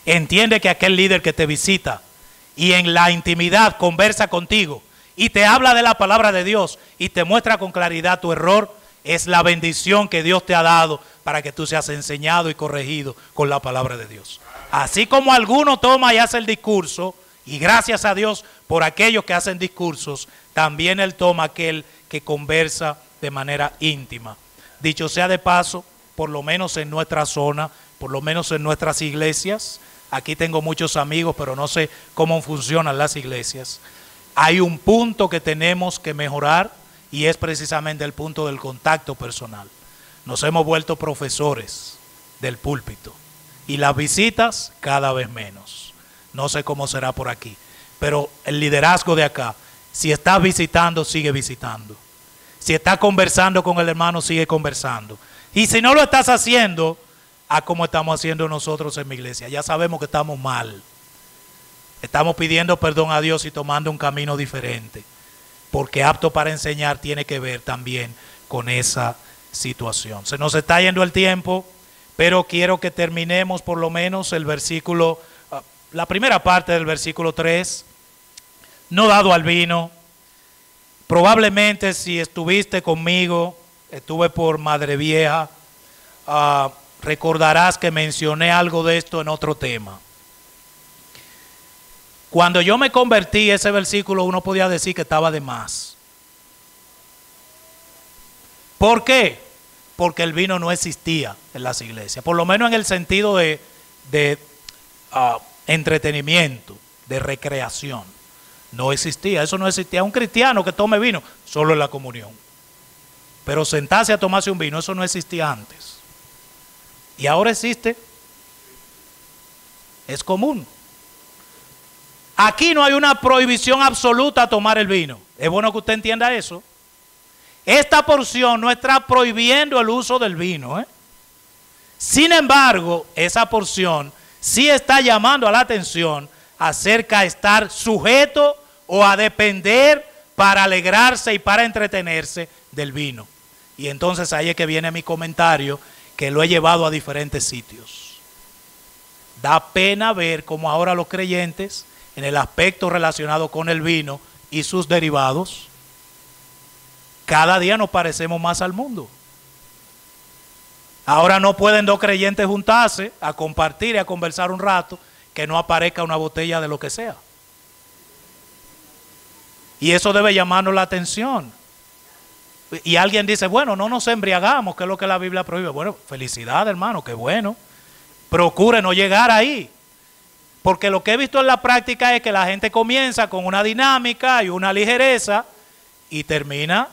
Entiende que aquel líder que te visita y en la intimidad conversa contigo y te habla de la palabra de Dios y te muestra con claridad tu error, es la bendición que Dios te ha dado para que tú seas enseñado y corregido con la palabra de Dios. Así como alguno toma y hace el discurso, y gracias a Dios por aquellos que hacen discursos, también Él toma aquel que conversa de manera íntima. Dicho sea de paso, por lo menos en nuestra zona, por lo menos en nuestras iglesias, aquí tengo muchos amigos, pero no sé cómo funcionan las iglesias, hay un punto que tenemos que mejorar y es precisamente el punto del contacto personal. Nos hemos vuelto profesores del púlpito y las visitas cada vez menos. No sé cómo será por aquí, pero el liderazgo de acá, si estás visitando, sigue visitando. Si estás conversando con el hermano, sigue conversando. Y si no lo estás haciendo, a como estamos haciendo nosotros en mi iglesia, ya sabemos que estamos mal. Estamos pidiendo perdón a Dios y tomando un camino diferente. Porque apto para enseñar tiene que ver también con esa situación. Se nos está yendo el tiempo, pero quiero que terminemos por lo menos el versículo, la primera parte del versículo 3. No dado al vino. Probablemente si estuviste conmigo, estuve por Madre Vieja, recordarás que mencioné algo de esto en otro tema. Cuando yo me convertí, ese versículo uno podía decir que estaba de más. ¿Por qué? Porque el vino no existía en las iglesias, por lo menos en el sentido de entretenimiento, de recreación. No existía, eso no existía. Un cristiano que tome vino, solo en la comunión. Pero sentarse a tomarse un vino, eso no existía antes. Y ahora existe. Es común. Aquí no hay una prohibición absoluta a tomar el vino. Es bueno que usted entienda eso. Esta porción no está prohibiendo el uso del vino. Sin embargo, esa porción sí está llamando a la atención acerca de estar sujeto o a depender para alegrarse y para entretenerse del vino. Y entonces ahí es que viene mi comentario, que lo he llevado a diferentes sitios. Da pena ver cómo ahora los creyentes, en el aspecto relacionado con el vino y sus derivados, cada día nos parecemos más al mundo. Ahora no pueden dos creyentes juntarse a compartir y a conversar un rato que no aparezca una botella de lo que sea. Y eso debe llamarnos la atención. Y alguien dice, bueno, no nos embriagamos, que es lo que la Biblia prohíbe. Bueno, felicidad, hermano, qué bueno. Procure no llegar ahí. Porque lo que he visto en la práctica es que la gente comienza con una dinámica y una ligereza y termina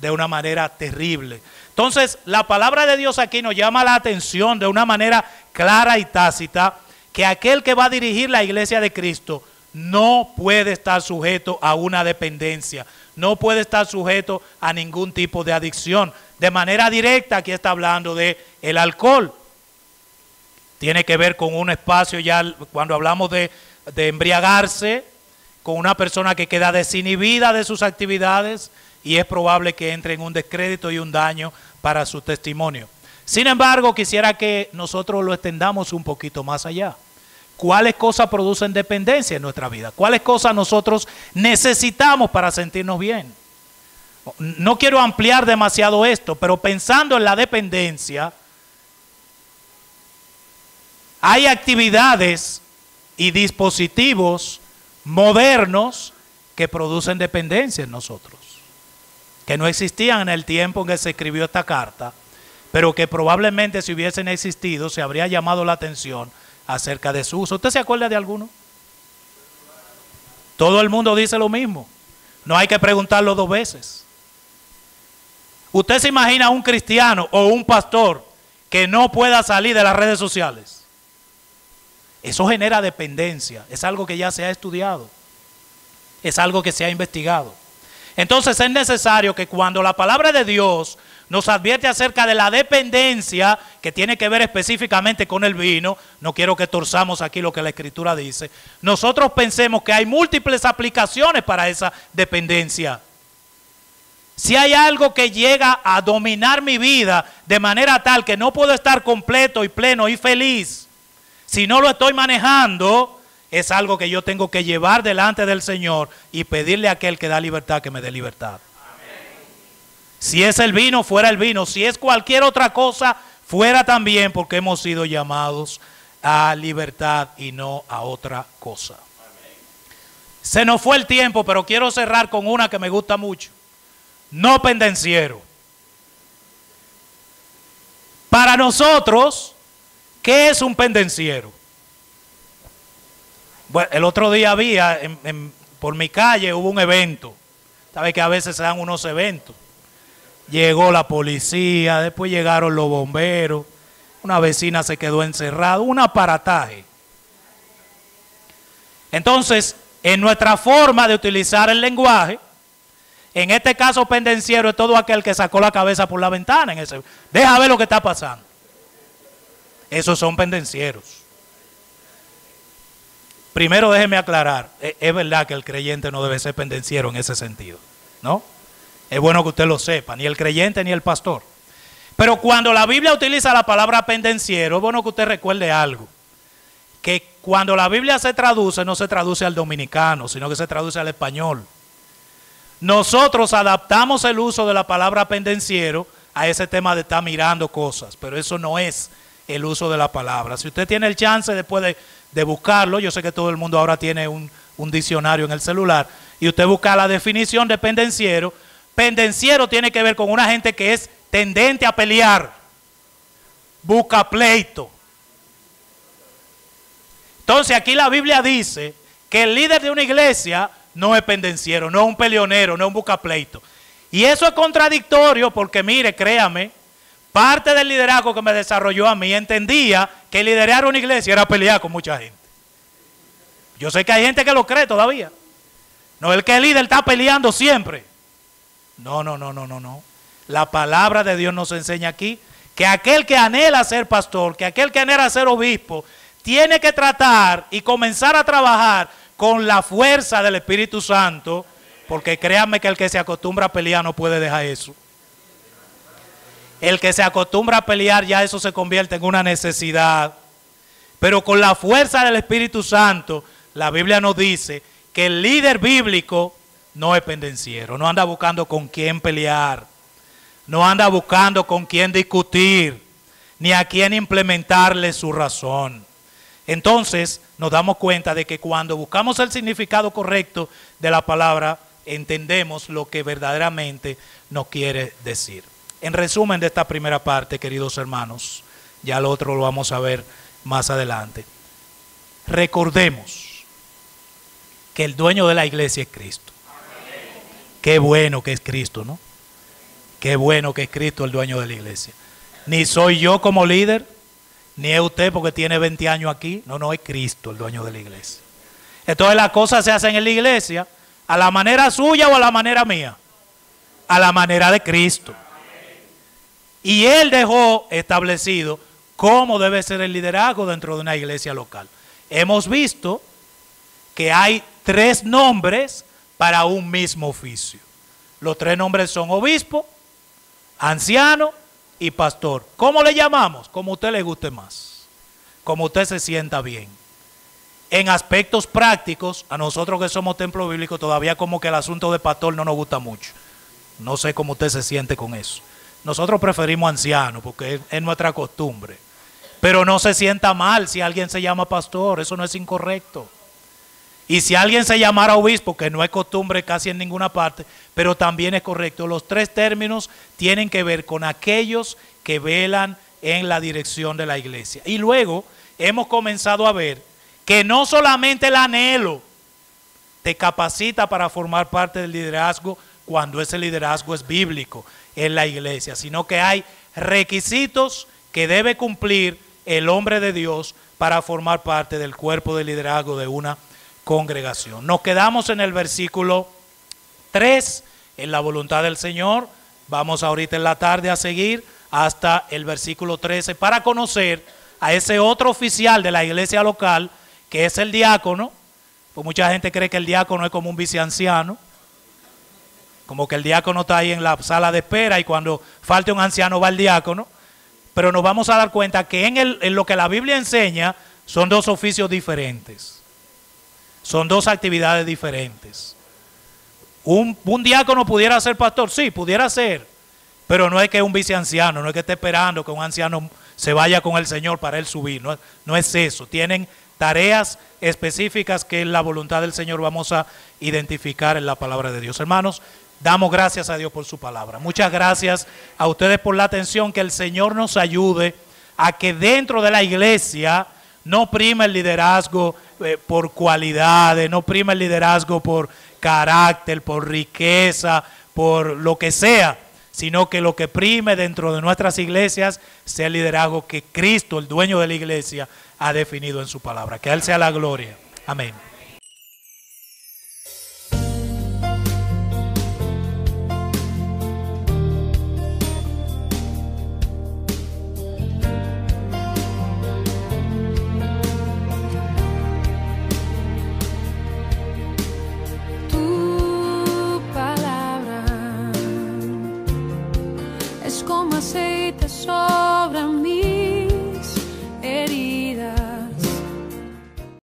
de una manera terrible. Entonces, la palabra de Dios aquí nos llama la atención de una manera clara y tácita que aquel que va a dirigir la iglesia de Cristo no puede estar sujeto a una dependencia, no puede estar sujeto a ningún tipo de adicción. De manera directa, aquí está hablando de el alcohol. Tiene que ver con un espacio ya, cuando hablamos de embriagarse, con una persona que queda desinhibida de sus actividades y es probable que entre en un descrédito y un daño para su testimonio. Sin embargo, quisiera que nosotros lo extendamos un poquito más allá. ¿Cuáles cosas producen dependencia en nuestra vida? ¿Cuáles cosas nosotros necesitamos para sentirnos bien? No quiero ampliar demasiado esto, pero pensando en la dependencia, hay actividades y dispositivos modernos que producen dependencia en nosotros, que no existían en el tiempo en que se escribió esta carta, pero que probablemente si hubiesen existido se habría llamado la atención acerca de su uso. ¿Usted se acuerda de alguno? Todo el mundo dice lo mismo. No hay que preguntarlo 2 veces. ¿Usted se imagina un cristiano o un pastor que no pueda salir de las redes sociales? Eso genera dependencia. Es algo que ya se ha estudiado. Es algo que se ha investigado. Entonces es necesario que cuando la palabra de Dios nos advierte acerca de la dependencia que tiene que ver específicamente con el vino, no quiero que torzamos aquí lo que la Escritura dice, nosotros pensemos que hay múltiples aplicaciones para esa dependencia. Si hay algo que llega a dominar mi vida de manera tal que no puedo estar completo y pleno y feliz, si no lo estoy manejando, es algo que yo tengo que llevar delante del Señor y pedirle a aquel que da libertad que me dé libertad. Si es el vino, fuera el vino. Si es cualquier otra cosa, fuera también, porque hemos sido llamados a libertad y no a otra cosa. Se nos fue el tiempo, pero quiero cerrar con una que me gusta mucho. No pendenciero. Para nosotros, ¿qué es un pendenciero? Bueno, el otro día había, por mi calle hubo un evento. Sabes que a veces se dan unos eventos. Llegó la policía, después llegaron los bomberos, una vecina se quedó encerrada, un aparataje. Entonces, en nuestra forma de utilizar el lenguaje, en este caso pendenciero es todo aquel que sacó la cabeza por la ventana. Deja ver lo que está pasando. Esos son pendencieros. Primero déjeme aclarar, es verdad que el creyente no debe ser pendenciero en ese sentido, ¿no? Es bueno que usted lo sepa, ni el creyente ni el pastor. Pero cuando la Biblia utiliza la palabra pendenciero, es bueno que usted recuerde algo. Que cuando la Biblia se traduce, no se traduce al dominicano, sino que se traduce al español. Nosotros adaptamos el uso de la palabra pendenciero a ese tema de estar mirando cosas, pero eso no es el uso de la palabra. Si usted tiene el chance después de buscarlo, yo sé que todo el mundo ahora tiene un diccionario en el celular, y usted busca la definición de pendenciero. Pendenciero tiene que ver con una gente que es tendente a pelear, busca pleito. Entonces aquí la Biblia dice que el líder de una iglesia no es pendenciero, no es un peleonero, no es un busca pleito. Y eso es contradictorio porque mire, créame, parte del liderazgo que me desarrolló a mí entendía que liderar una iglesia era pelear con mucha gente. Yo sé que hay gente que lo cree todavía. No, el que es líder está peleando siempre. No. La palabra de Dios nos enseña aquí que aquel que anhela ser pastor, que aquel que anhela ser obispo, tiene que tratar y comenzar a trabajar con la fuerza del Espíritu Santo, porque créanme que el que se acostumbra a pelear no puede dejar eso. El que se acostumbra a pelear ya eso se convierte en una necesidad. Pero con la fuerza del Espíritu Santo, la Biblia nos dice que el líder bíblico no es pendenciero, no anda buscando con quién pelear, no anda buscando con quién discutir, ni a quién implementarle su razón. Entonces nos damos cuenta de que cuando buscamos el significado correcto de la palabra, entendemos lo que verdaderamente nos quiere decir. En resumen de esta primera parte, queridos hermanos, ya lo otro lo vamos a ver más adelante. Recordemos que el dueño de la iglesia es Cristo. Qué bueno que es Cristo, ¿no? Qué bueno que es Cristo el dueño de la iglesia. Ni soy yo como líder, ni es usted porque tiene 20 años aquí. No, es Cristo el dueño de la iglesia. Entonces las cosas se hacen en la iglesia a la manera suya o a la manera mía. A la manera de Cristo. Y Él dejó establecido cómo debe ser el liderazgo dentro de una iglesia local. Hemos visto que hay 3 nombres para un mismo oficio. Los 3 nombres son obispo, anciano y pastor. ¿Cómo le llamamos? Como a usted le guste más, como usted se sienta bien. En aspectos prácticos, a nosotros que somos templo bíblico, todavía como que el asunto de pastor no nos gusta mucho. No sé cómo usted se siente con eso. Nosotros preferimos anciano porque es nuestra costumbre. Pero no se sienta mal si alguien se llama pastor, eso no es incorrecto. Y si alguien se llamara obispo, que no es costumbre casi en ninguna parte, pero también es correcto. Los 3 términos tienen que ver con aquellos que velan en la dirección de la iglesia. Y luego, hemos comenzado a ver que no solamente el anhelo te capacita para formar parte del liderazgo cuando ese liderazgo es bíblico en la iglesia, sino que hay requisitos que debe cumplir el hombre de Dios para formar parte del cuerpo de liderazgo de una congregación. Nos quedamos en el versículo 3, en la voluntad del Señor. Vamos ahorita en la tarde a seguir hasta el versículo 13 para conocer a ese otro oficial de la iglesia local, que es el diácono. Pues mucha gente cree que el diácono es como un viceanciano, como que el diácono está ahí en la sala de espera y cuando falte un anciano va el diácono. Pero nos vamos a dar cuenta que en lo que la Biblia enseña son dos oficios diferentes. Son dos actividades diferentes. ¿Un diácono pudiera ser pastor? Sí, pudiera ser. Pero no es que es un viceanciano, no es que esté esperando que un anciano se vaya con el Señor para él subir. No es eso. Tienen tareas específicas que en la voluntad del Señor vamos a identificar en la palabra de Dios. Hermanos, damos gracias a Dios por su palabra. Muchas gracias a ustedes por la atención. Que el Señor nos ayude a que dentro de la iglesia no prima el liderazgo por cualidades, no prima el liderazgo por carácter, por riqueza, por lo que sea, sino que lo que prime dentro de nuestras iglesias sea el liderazgo que Cristo, el dueño de la iglesia, ha definido en su palabra. Que a Él sea la gloria. Amén. Como aceite sobre